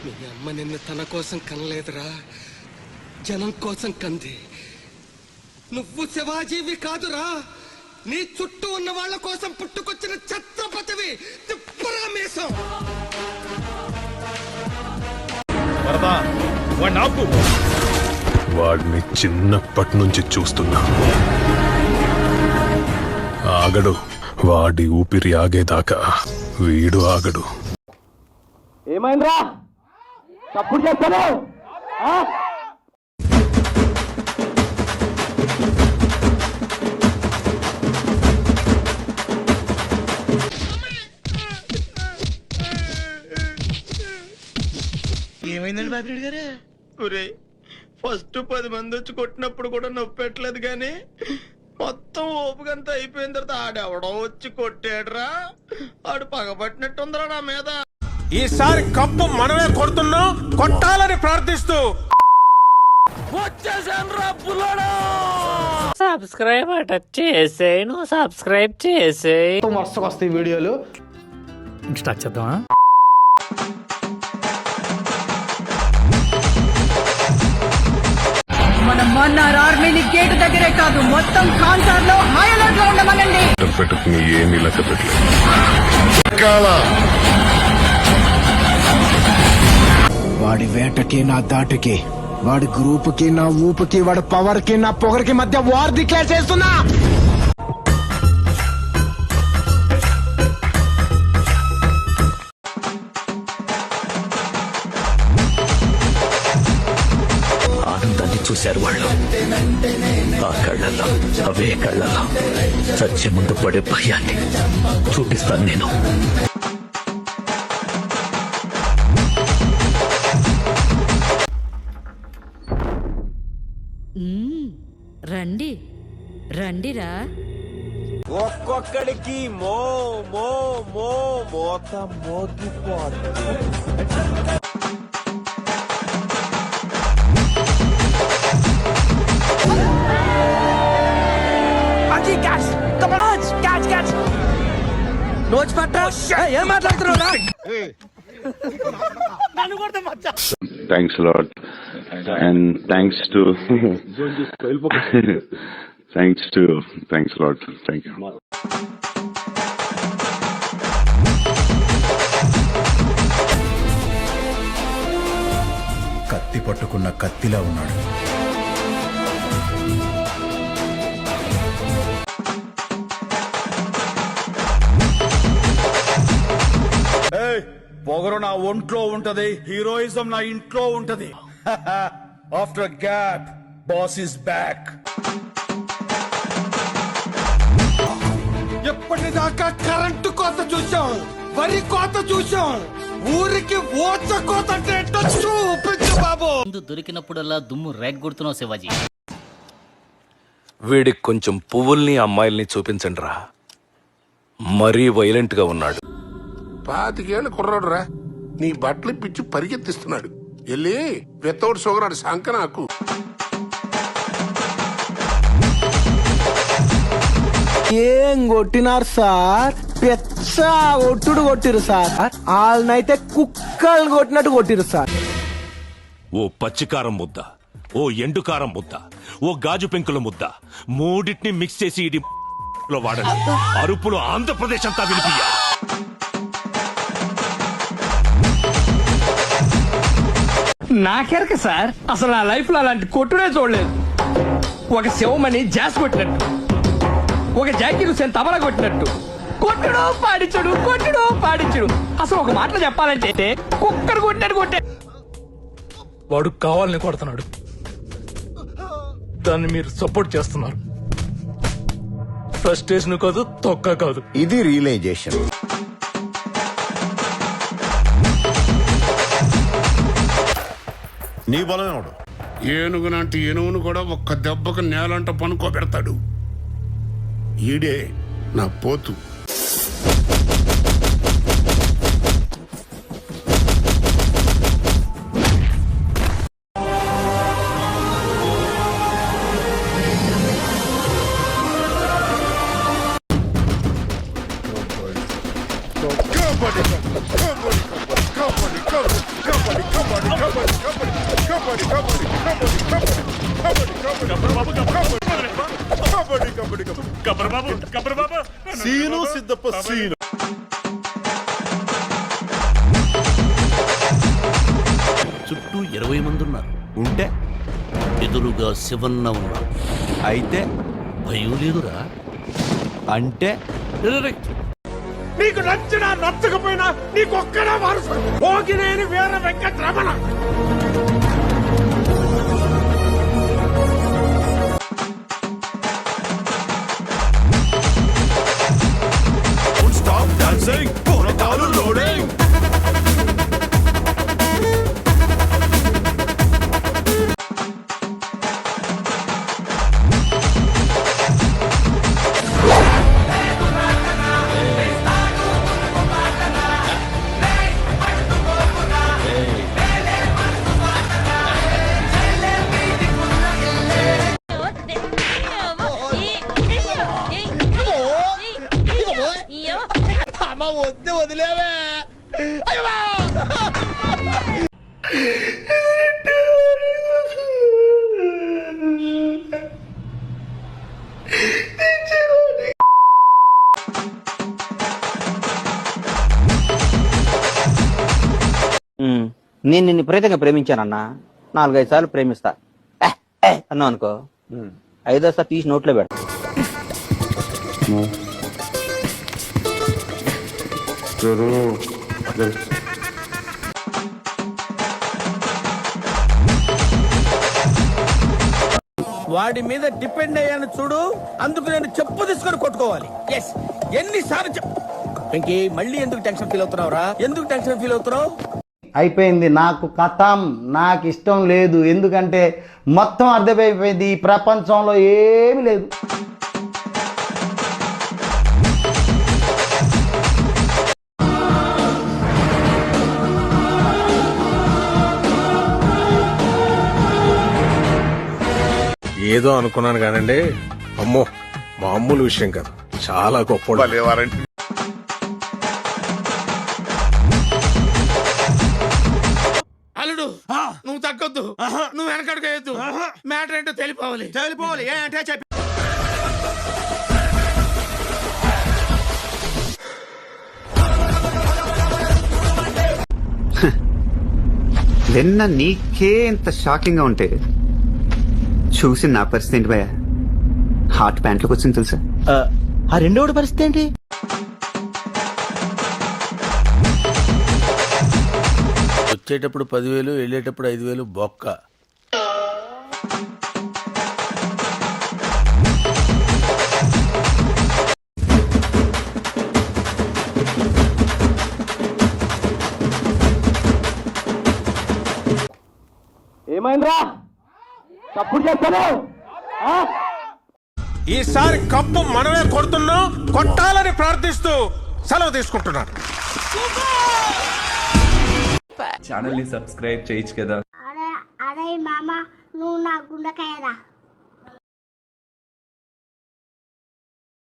మీ అమ్మ నిన్ను తన కోసం కనలేదురా, జనం కోసం కంది. నువ్వు శివాజీవి కాదురా, నీ చుట్టూ ఉన్న వాళ్ళ కోసం పుట్టుకొచ్చిన ఛత్రపతివి. తిప్పరామేశం. వాడిని చిన్నప్పటి నుంచి చూస్తున్నా. ఆగడు. వాడి ఊపిరి ఆగేదాకా వీడు ఆగడు. ఏమైందిరా? తప్పుడు చేస్తాను. ఏమైందండి బాబిరెడ్డి గారు? ఒరే, ఫస్ట్ 10 మంది వచ్చి కొట్టినప్పుడు కూడా నొప్పి పెట్టలేదు, కానీ మొత్తం ఓపుకంతా అయిపోయిన తర్వాత ఆడెవడో వచ్చి కొట్టాడురా. ఆడు పగబట్టినట్టుందిరా నా మీద. ఈసారి కప్పు మనమే కొడుతున్నాం, కొట్టాలని ప్రార్థిస్తూ సబ్స్క్రైబ్ చేసేయి, నువ్వు సబ్స్క్రైబ్ చేసేయి. వరుసకు వస్తాయి వీడియోలు. స్టార్ట్ చేద్దామా? మన మన్నార్ ఆర్మీని గేటు దగ్గరే కాదు, మొత్తం కాన్సార్ లో హై అలర్ట్ లో ఉండమనండి. పెట్టుకుని ఏమీ లెక్క పెట్టలేదు. వాడి వేటకి నా దాటికి, వాడి గ్రూపుకి నా ఊపుకి, వాడి పవర్ కి నా పొగరికి మధ్య వార్ డిక్లేర్ చేస్తున్నా. ఆనందాన్ని చూశారు వాళ్ళు. ఆ కళ్ళల్లో, అవే కళ్ళల్లో చచ్చే ముందు పడే భయాన్ని చూపిస్తాను నేను. రండి రండిరా. ఒక్కొక్కడికి మో మో మో మోత మోగిపోతుంది. నోచి పట్టా ఏం మాట్లాడుతున్నావురా? Thanks a lot, and thanks a lot. Thank you. కత్తి పట్టుకున్న కత్తిలా ఉన్నాడు. పొగరు నా ఒంట్లో ఉంటది, హీరోయిజం నా ఇంట్లో ఉంటది. After gap boss is back. ఎప్పటిదాకా కరెంటు కోత చూసాం, వరి కోత చూసాం, ఊరికి ఓచ కోత అంటే ఏంటో చూపించు బాబు. ముందు దొరికినప్పుడల్లా దుమ్ము రేగొడుతున్నావు శివాజీ. వీడికి కొంచెం పువ్వుల్ని అమ్మాయిల్ని చూపించండి రా, మరీ వైలెంట్ గా ఉన్నాడు. 25 ఏళ్ళ కుర్రాడు రా, నీ బట్టలు పిచ్చి పరిగెత్తిస్తున్నాడు. వెళ్ళి వితౌట్ షుగర్ అడు సంక నాకు. ఏం కొట్టినారు సార్? పెచ్చ ఒట్టుడు కొట్టిరు సార్. వాళ్ళనైతే కుక్కలు కొట్టినట్టు కొట్టిరు సార్. ఓ పచ్చికారం ముద్ద, ఓ ఎండుకారం ముద్ద, ఓ గాజు పెంకుల ముద్ద, మూడింటిని మిక్స్ చేసి ఇది వాడండి. అరుపులు ఆంధ్రప్రదేశ్ అంతా వినిపియ్య. నాకెరక సార్, అసలు నా లైఫ్ లో అలాంటి కొట్టుడే చూడలేదు. ఒక శివమని జాస్ కొట్టినట్టు, ఒక జాకీ హుసేన్ తబలా కొట్టినట్టు, కొట్టుడు పాడించుడు, కొట్టుడు పాడించుడు. అసలు ఒక మాటలో చెప్పాలంటే కుక్కర్ కొట్టాడు కొట్టే. వాడు కావాలని కొడుతున్నాడు, దాన్ని మీరు సపోర్ట్ చేస్తున్నారు. ఫ్రస్ట్రేషన్ కాదు, తొక్క కాదు. ఇది రియలైజేషన్. నీ బలం ఎవడు? ఏనుగునంటే ఏనుగును కూడా ఒక్క దెబ్బకు నేలంట పనుకోబెడతాడు. ఈడే నా పోతు. Come on. సీను సిద్ధప్ప సీను. చుట్టూ 20 మంది ఉన్నారు. ఉంటే ఎదురుగా శివన్న ఉన్నారు. అయితే భయం లేదురా. అంటే నీకు నచ్చినా నచ్చకపోయినా నీకొక్కడే వారసుడు. భోగినేని వీర వెంకటరమణ. Stop dancing, పూరకాలు loading. నేను నిన్ను విపరీతంగా ప్రేమించానన్నా. 4-5 సార్లు ప్రేమిస్తా అన్నావు అనుకో, 5వ సార్ తీసి నోట్లో పెడతా. వాడి మీద డిపెండ్ అయ్యాను చూడు, అందుకు నేను చెప్పు తీసుకొని కొట్టుకోవాలి. ఎస్, ఎన్నిసార్లు ఇంకే మళ్ళీ ఎందుకు టెన్షన్ ఫీల్ అవుతున్నావురా? ఎందుకు టెన్షన్ ఫీల్ అవుతున్నావు? అయిపోయింది, నాకు కథం, నాకు ఇష్టం లేదు. ఎందుకంటే మొత్తం అర్థమైపోయింది, ఈ ప్రపంచంలో ఏమీ లేదు. ఏదో అనుకున్నాను కానండి, అమ్మో మామూలు విషయం కాదు, చాలా గొప్ప. అల్లుడు, నువ్వు తగ్గొద్దు, నువ్వు వెనకడుకోవద్దు. మ్యాటర్ ఏంటో తెలిపోవాలి. ఏంటంటే చెప్పి నిన్న నీకే ఇంత షాకింగ్ గా ఉంటే చూసి నా పరిస్థితి ఏంటి భయ? హార్ట్ ప్యాంట్లోకి వచ్చింది తెలుసా? ఆ రెండోడి పరిస్థితి ఏంటి? వచ్చేటప్పుడు 10,000, వెళ్ళేటప్పుడు 5,000 బొక్క. ఏమైందిరా? తప్పుడు చేస్తాను. ఈసారి కప్పు మనమే కొడుతున్నాం, కొట్టాలని ప్రార్థిస్తూ సెలవు తీసుకుంటున్నాను. ఛానల్ ని సబ్స్క్రైబ్ చేయొచ్చు కదా. అరే మామ, నువ్వు నా గుండెకాయరా.